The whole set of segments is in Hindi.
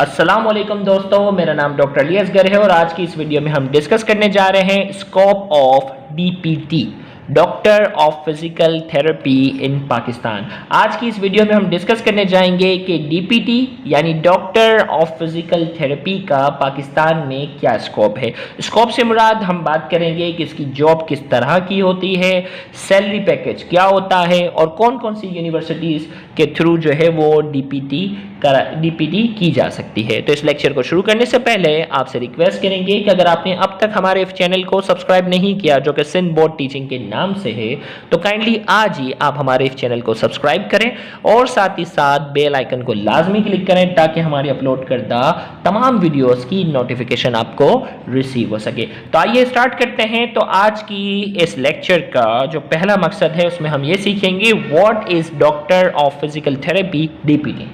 अस्सलाम वालेकुम दोस्तों, मेरा नाम डॉक्टर अली असगर है और आज की इस वीडियो में हम डिस्कस करने जा रहे हैं scope of DPT, doctor of physical therapy in Pakistan. आज की इस वीडियो में हम डिस्कस करने जाएंगे कि डीपीटी यानी डॉक्टर ऑफ फिजिकल थेरेपी का पाकिस्तान में क्या स्कोप है। स्कोप से मुराद हम बात करेंगे कि इसकी जॉब किस तरह की होती है, सैलरी पैकेज क्या होता है और कौन कौन सी यूनिवर्सिटीज़ के थ्रू जो है वो डीपीटी की जा सकती है। तो इस लेक्चर को शुरू करने से पहले आपसे रिक्वेस्ट करेंगे कि अगर आपने अब तक हमारे चैनल को सब्सक्राइब नहीं किया जो कि सिंध बोर्ड टीचिंग के नाम से है, तो काइंडली आज ही आप हमारे इस चैनल को सब्सक्राइब करें और साथ ही साथ बेल आइकन को लाजमी क्लिक करें ताकि हमारी अपलोड करदा तमाम वीडियोस की नोटिफिकेशन आपको रिसीव हो सके। तो आइए स्टार्ट करते हैं। तो आज की इस लेक्चर का जो पहला मकसद है उसमें हम ये सीखेंगे what is doctor of physical therapy, DPT.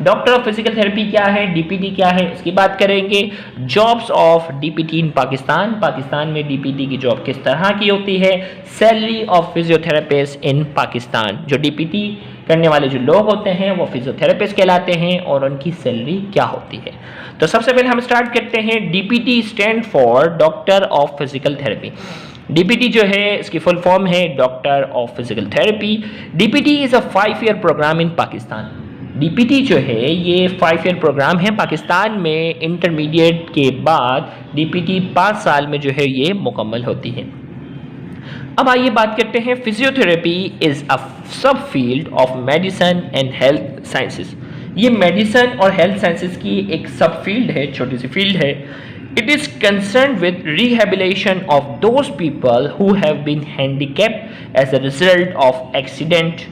Doctor of physical therapy क्या है, डीपीटी क्या है, इसकी बात करेंगे। जॉब्स ऑफ डीपीटी इन पाकिस्तान, पाकिस्तान में डीपीटी की जॉब किस तरह की होती है। सैलरी ऑफ फिजियोथेरेपिस्ट इन पाकिस्तान, जो डीपीटी करने वाले जो लोग होते हैं वो फिजियोथेरेपिस्ट कहलाते हैं और उनकी सैलरी क्या होती है। तो सबसे पहले हम स्टार्ट करते हैं। DPT stand for doctor of physical therapy. DPT जो है इसकी फुल फॉर्म है doctor of physical therapy. DPT is a 5 year programme in Pakistan. DPT जो है ये 5 ईयर प्रोग्राम है पाकिस्तान में। इंटरमीडिएट के बाद डीपीटी 5 साल में जो है ये मुकम्मल होती है। अब आइए बात करते हैं। फिजियोथेरेपी इज अ सब field of medicine and health sciences. ये मेडिसिन और हेल्थ साइंसेस की एक सब फील्ड है, छोटी सी फील्ड है। It is concerned with rehabilitation of those people who have been handicapped as a result of accident,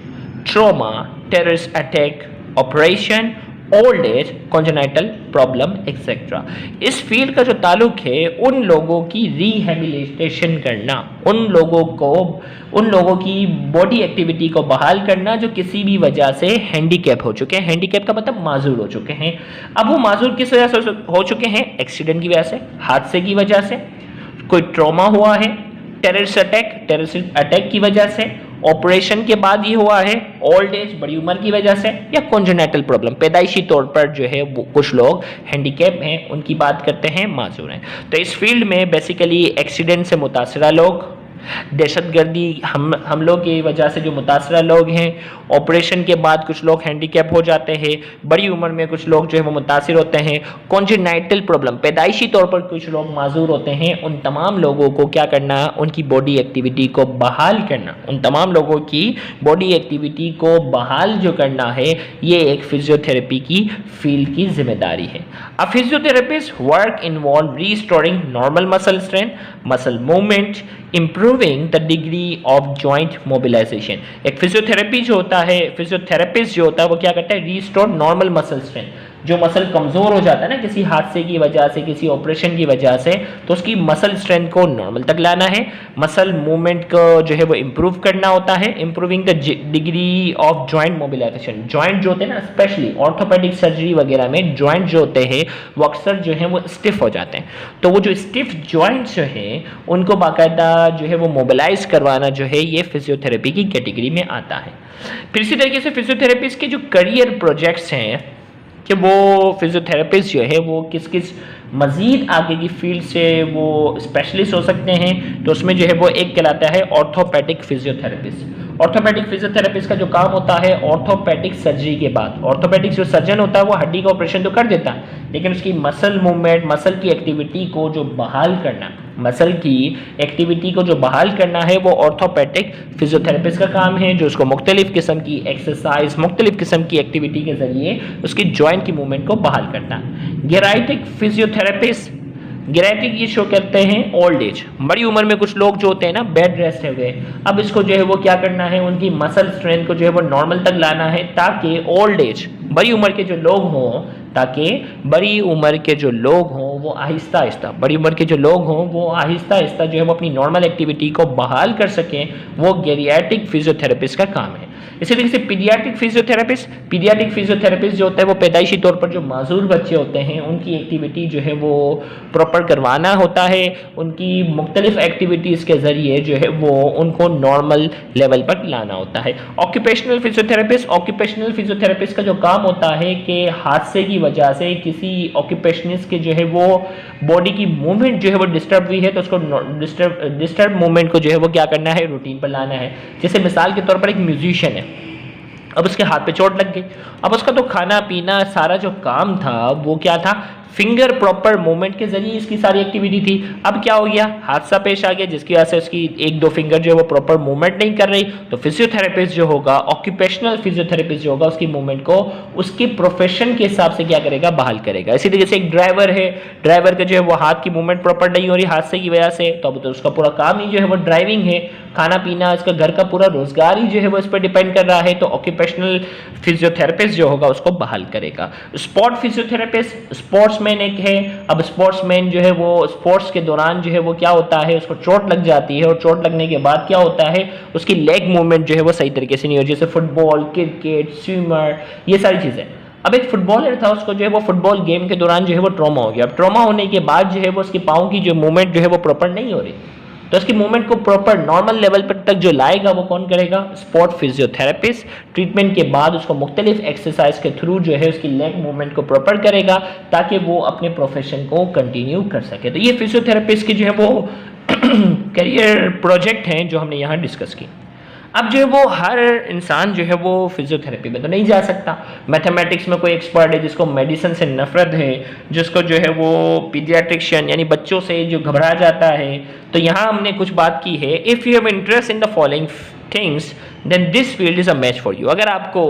trauma, terrorist attack, operation, old age, congenital problem, etc. इस फील्ड का जो ताल्लुक है उन लोगों की रिहेबिलिटेशन करना, उन लोगों की बॉडी एक्टिविटी को बहाल करना जो किसी भी वजह से हैंडीकैप हो चुके हैं। हैंडीकैप का मतलब माजूर हो चुके हैं। अब वो माजूर किस वजह से हो चुके हैं? एक्सीडेंट की वजह से, हादसे की वजह से, कोई ट्रॉमा हुआ है, टेररिस्ट अटैक की वजह से, ऑपरेशन के बाद ये हुआ है, ओल्ड एज बड़ी उम्र की वजह से, या कॉन्जेनिटल प्रॉब्लम पैदाइशी तौर पर जो है वो कुछ लोग हैंडीकैप हैं, उनकी बात करते हैं, माजूर हैं। तो इस फील्ड में बेसिकली एक्सीडेंट से मुतासरा लोग, दहशतगर्दी हमलों की वजह से जो मुतासरा लोग हैं, ऑपरेशन के बाद कुछ लोग हैंडीकैप हो जाते हैं, बड़ी उम्र में कुछ लोग जो है वो मुतासिर होते हैं, कॉन्जेनाइटल प्रॉब्लम पैदाइशी तौर पर कुछ लोग माजूर होते हैं। उन तमाम लोगों को क्या करना, उनकी बॉडी एक्टिविटी को बहाल करना, उन तमाम लोगों की बॉडी एक्टिविटी को बहाल जो करना है ये एक फिजियोथेरेपी की फील्ड की जिम्मेदारी है। A physiotherapist work involve restoring normal muscle strength, muscle movement, improving the degree of joint mobilisation. एक फिजियोथेरेपी जो होता है, फिजियोथेरेपिस्ट जो होता है वो क्या करता है? Restore normal muscle strength. जो मसल कमज़ोर हो जाता है ना किसी हादसे की वजह से, किसी ऑपरेशन की वजह से, तो उसकी मसल स्ट्रेंथ को नॉर्मल तक लाना है। मसल मूवमेंट को जो है वो इम्प्रूव करना होता है। Improving the degree of joint mobilisation. Joint जो होते हैं ना, स्पेशली ऑर्थोपेडिक सर्जरी वगैरह में जॉइंट जो होते हैं वो अक्सर जो है वो स्टिफ हो जाते हैं। तो वो जो स्टिफ जॉइंट्स जो हैं उनको बाकायदा जो है वो मोबिलाइज करवाना जो है ये फिजियोथेरेपी की कैटेगरी में आता है। फिर इसी तरीके से फिजियोथेरेपिस्ट के जो करियर प्रोजेक्ट्स हैं कि वो फिजियोथेरेपिस्ट जो है वो किस किस मज़ीद आगे की फील्ड से वो स्पेशलिस्ट हो सकते हैं। तो उसमें जो है वो एक कहलाता है ऑर्थोपेडिक फिजियोथेरेपिस्ट। ऑर्थोपेडिक फिजियोथेरेपिस्ट का जो काम होता है ऑर्थोपेडिक सर्जरी के बाद, ऑर्थोपेडिक जो सर्जन होता है वो हड्डी का ऑपरेशन तो कर देता है लेकिन उसकी मसल मूवमेंट, मसल की एक्टिविटी को जो बहाल करना, मसल की एक्टिविटी को जो बहाल करना है वो ऑर्थोपेडिक फिजियोथेरेपिस्ट का काम है, जो उसको मुख्तलिफ किस्म की एक्सरसाइज, मुख्तलिफ किस्म की एक्टिविटी के जरिए उसकी जॉइंट की मूवमेंट को बहाल करता है। गेराइटिक फिजियोथेरेपिस्ट, गेराइटिक ये शो करते हैं ओल्ड एज, बड़ी उम्र में कुछ लोग जो होते हैं ना बेड रेस्ट है गए, अब इसको जो है वो क्या करना है, उनकी मसल स्ट्रेंथ को जो है वो नॉर्मल तक लाना है ताकि ओल्ड एज बड़ी उम्र के जो लोग हों, ताकि बड़ी उम्र के जो लोग हों वो आहिस्ता आहिस्ता, बड़ी उम्र के जो लोग हों वो आहिस्ता आहिस्ता जो है वो अपनी नॉर्मल एक्टिविटी को बहाल कर सकें। वो गेरियाट्रिक फिजियोथेरेपिस्ट का काम है। इसी तरीके से पीडियाट्रिक फिजियोथेरेपिस्ट जो होता है वो पैदाइशी तौर पर जो माजूर बच्चे होते हैं उनकी एक्टिविटी जो है वो प्रॉपर करवाना होता है, उनकी मुख्तलिफ एक्टिविटीज़ के ज़रिए जो है वो उनको नॉर्मल लेवल पर लाना होता है। ऑक्यूपेशनल फिजियोथेरेपिस्ट का जो काम होता है कि हादसे की वजह से किसी ऑक्यूपेशनिस्ट के जो है वो बॉडी की मूवमेंट जो है वो डिस्टर्ब हुई है तो उसको डिस्टर्ब मूवमेंट को जो है वो क्या करना है, रूटीन पर लाना है। जैसे मिसाल के तौर पर एक म्यूजिशियन है, अब उसके हाथ पे चोट लग गई, अब उसका तो खाना पीना सारा जो काम था वो क्या था, फिंगर प्रॉपर मूवमेंट के जरिए इसकी सारी एक्टिविटी थी। अब क्या हो गया, हादसा पेश आ गया जिसकी वजह से उसकी एक दो फिंगर जो है वो प्रॉपर मूवमेंट नहीं कर रही, तो फिजियोथेरेपिस्ट जो होगा, ऑक्यूपेशनल फिजियोथेरेपिस्ट जो होगा, उसकी मूवमेंट को उसके प्रोफेशन के हिसाब से क्या करेगा, बहाल करेगा। इसी तरीके से एक ड्राइवर है, ड्राइवर के जो है वो हाथ की मूवमेंट प्रॉपर नहीं हो रही हादसे की वजह से, तो अब तो उसका पूरा काम ही जो है वो ड्राइविंग है, खाना पीना, इसका घर का पूरा रोजगार ही जो है वो इस पर डिपेंड कर रहा है, तो ऑक्यूपेशनल फिजियोथेरेपिस्ट जो होगा उसको बहाल करेगा। स्पोर्ट फिजियोथेरेपिस्ट, स्पोर्ट्समैन एक है, अब स्पोर्ट्समैन जो है वो स्पोर्ट्स के दौरान जो है वो क्या होता है, उसको चोट लग जाती है और चोट लगने के बाद क्या होता है, उसकी लेग मूवमेंट जो है वो सही तरीके से नहीं हो, जैसे फुटबॉल, क्रिकेट, स्विमर, ये सारी चीज़ें। अब एक फुटबॉलर था, उसको जो है वो फुटबॉल गेम के दौरान जो है वो ट्रॉमा हो गया। अब ट्रॉमा होने के बाद जो है वो उसकी पाँव की जो मूवमेंट जो है वो प्रॉपर नहीं हो रही, तो उसकी मूवमेंट को प्रॉपर नॉर्मल लेवल पर तक जो लाएगा वो कौन करेगा, स्पोर्ट फिजियोथेरेपिस्ट। ट्रीटमेंट के बाद उसको मुख्तलिफ एक्सरसाइज के थ्रू जो है उसकी लेग मूवमेंट को प्रॉपर करेगा ताकि वो अपने प्रोफेशन को कंटिन्यू कर सके। तो ये फिजियोथेरेपिस्ट की जो है वो करियर प्रोजेक्ट हैं जो हमने यहाँ डिस्कस की। अब जो है वो हर इंसान जो है वो फिजियोथेरेपी में तो नहीं जा सकता। मैथमेटिक्स में कोई एक्सपर्ट है जिसको मेडिसिन से नफरत है, जिसको जो है वो पीडियाट्रिशियन यानी बच्चों से जो घबरा जाता है, तो यहाँ हमने कुछ बात की है, if you have interest in the following things then this field is a match for you. अगर आपको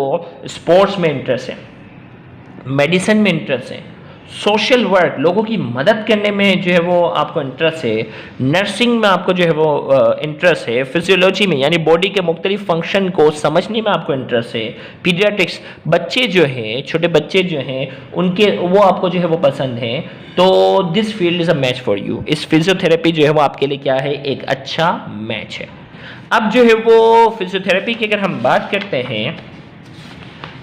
स्पोर्ट्स में इंटरेस्ट है, मेडिसिन में इंटरेस्ट है, सोशल वर्क, लोगों की मदद करने में जो है वो आपको इंटरेस्ट है, नर्सिंग में आपको जो है वो इंटरेस्ट है, फिजियोलॉजी में यानी बॉडी के मुख्तलिफ फंक्शन को समझने में आपको इंटरेस्ट है, पीडियाट्रिक्स, बच्चे जो हैं, छोटे बच्चे जो हैं उनके वो आपको जो है वो पसंद है, तो this field is a match for you. इस फिजियोथेरेपी जो है वो आपके लिए क्या है, एक अच्छा मैच है। अब जो है वो फिजियोथेरेपी की अगर हम बात करते हैं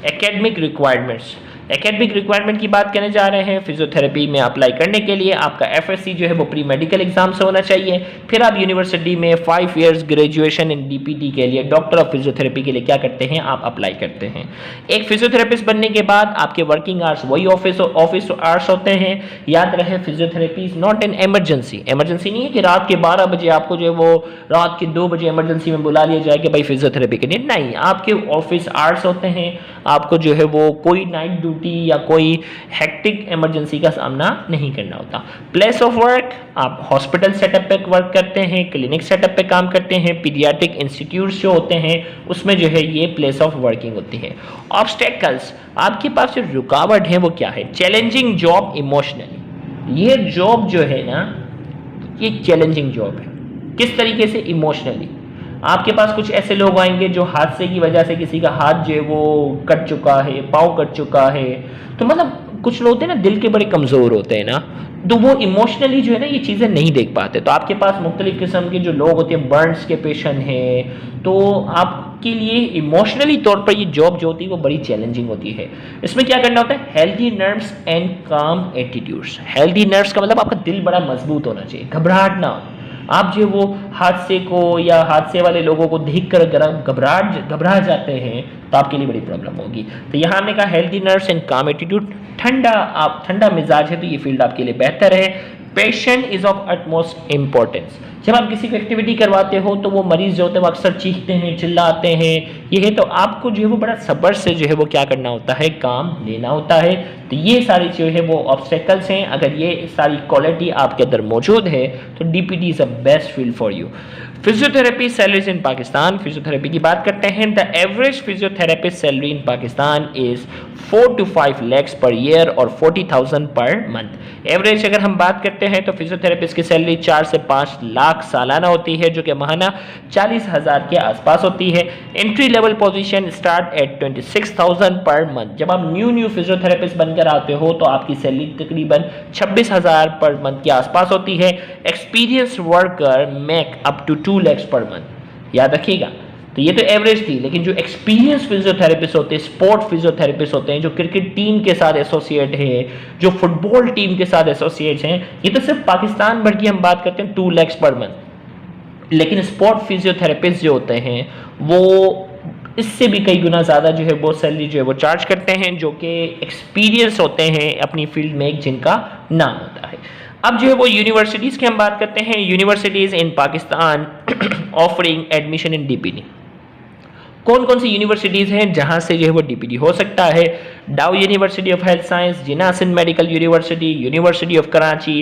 एकेडमिक रिक्वायरमेंट्स, एकेडमिक रिक्वायरमेंट की बात करने जा रहे हैं। फिजियोथेरेपी में अप्लाई करने के लिए आपका एफएससी जो है वो प्री मेडिकल एग्जाम से होना चाहिए, फिर आप यूनिवर्सिटी में 5 इयर्स ग्रेजुएशन इन डीपीटी के लिए, डॉक्टर ऑफ फिजियोथेरेपी के लिए क्या करते हैं, आप अप्लाई करते हैं। एक फिजियोथेरेपिस्ट बनने के बाद आपके वर्किंग आवर्स वही ऑफिस आवर्स होते हैं। याद रहे physiotherapy is not an emergency, emergency नहीं है कि रात के 12 बजे आपको जो है वो रात के 2 बजे इमरजेंसी में बुला लिया जाए कि भाई फिजियोथेरेपी के लिए, नहीं, आपके ऑफिस आवर्स होते हैं, आपको जो है वो कोई नाइट ड्यूटी या कोई हेक्टिक इमरजेंसी का सामना नहीं करना होता। प्लेस ऑफ वर्क, आप हॉस्पिटल सेटअप पे वर्क करते हैं, क्लिनिक सेटअप पे काम करते हैं, पीडियाट्रिक इंस्टीट्यूट्स जो होते हैं उसमें जो है ये प्लेस ऑफ वर्किंग होती है। ऑब्स्टेकल्स, आपके पास जो रुकावट है वो क्या है, चैलेंजिंग जॉब इमोशनली, ये जॉब जो है ना ये चैलेंजिंग जॉब है। किस तरीके से, इमोशनली। आपके पास कुछ ऐसे लोग आएंगे जो हादसे की वजह से किसी का हाथ जो है वो कट चुका है, पाँव कट चुका है, तो मतलब कुछ लोग होते हैं ना दिल के बड़े कमज़ोर होते हैं ना, तो वो इमोशनली जो है ना ये चीज़ें नहीं देख पाते। तो आपके पास मुख्तलिफ किस्म के जो लोग होते हैं, बर्न्स के पेशेंट हैं, तो आपके लिए इमोशनली तौर पर ये जॉब जो होती है वो बड़ी चैलेंजिंग होती है। इसमें क्या करना होता है, हेल्दी नर्व्स एंड काम एटीट्यूड्स। हेल्दी नर्व्स का मतलब आपका दिल बड़ा मजबूत होना चाहिए, घबराहट ना हो। आप जो वो हादसे को या हादसे वाले लोगों को देखकर घबरा जाते हैं तो आपके लिए बड़ी प्रॉब्लम होगी। तो यहाँ हमने कहा हेल्दी नर्व्स एंड काम एटीट्यूड, ठंडा मिजाज है तो ये फील्ड आपके लिए बेहतर है। Patient is of utmost importance. जब आप किसी को एक्टिविटी करवाते हो तो वो मरीज जो होते हैं वो अक्सर चीखते हैं, चिल्लाते हैं, ये है, तो आपको जो है वो बड़ा सब्र से जो है वो क्या करना होता है, काम लेना होता है। तो ये सारी जो है वो ऑब्स्टेकल्स हैं। अगर ये सारी क्वालिटी आपके अंदर मौजूद है तो DPT is a best field for you. Physiotherapy salaries in Pakistan, physiotherapy की बात करते हैं। The average physiotherapist salary in Pakistan is 4 to 5 lakhs per year और 40,000 पर मंथ। एवरेज अगर हम बात करते हैं तो फिजियोथेरेपिस्ट की सैलरी 4 से 5 लाख सालाना होती है, जो कि माहाना 40,000 के आसपास होती है। Entry level position start at 26,000 per month. जब आप न्यू फिजियोथेरेपिस्ट बनकर आते हो तो आपकी सैलरी तकरीबन 26,000 पर मंथ के आसपास होती है। Experience worker make up to 2 lakhs per month. याद रखिएगा, तो ये तो एवरेज थी, लेकिन जो एक्सपीरियंस फिजियोथेरेपिस्ट होते हैं, स्पोर्ट फिजियोथेरेपिस्ट होते हैं, जो क्रिकेट टीम के साथ एसोसिएट है, जो फुटबॉल टीम के साथ एसोसिएट हैं, ये तो सिर्फ पाकिस्तान भर की हम बात करते हैं 2 lakhs पर मंथ। लेकिन स्पोर्ट फिजियोथेरेपिस्ट जो होते हैं वो इससे भी कई गुना ज़्यादा जो है वो सैलरी जो है वो चार्ज करते हैं, जो कि एक्सपीरियंस होते हैं अपनी फील्ड में, जिनका नाम होता है। अब जो है वो यूनिवर्सिटीज़ की हम बात करते हैं। Universities in Pakistan offering admission in DPT. कौन कौन सी यूनिवर्सिटीज़ हैं जहां से जो है वो डीपीटी हो सकता है? Dow university of health science, Jinnah Sindh medical university, university of Karachi,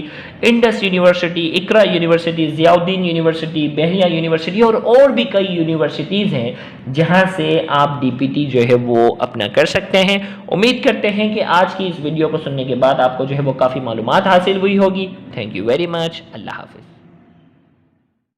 Indus university, Iqra university, Ziauddin university, Bahria university और भी कई यूनिवर्सिटीज़ हैं जहां से आप डीपीटी जो है वो अपना कर सकते हैं। उम्मीद करते हैं कि आज की इस वीडियो को सुनने के बाद आपको जो है वो काफ़ी मालूमात हासिल हुई होगी। Thank you very much. अल्लाह हाफिज़।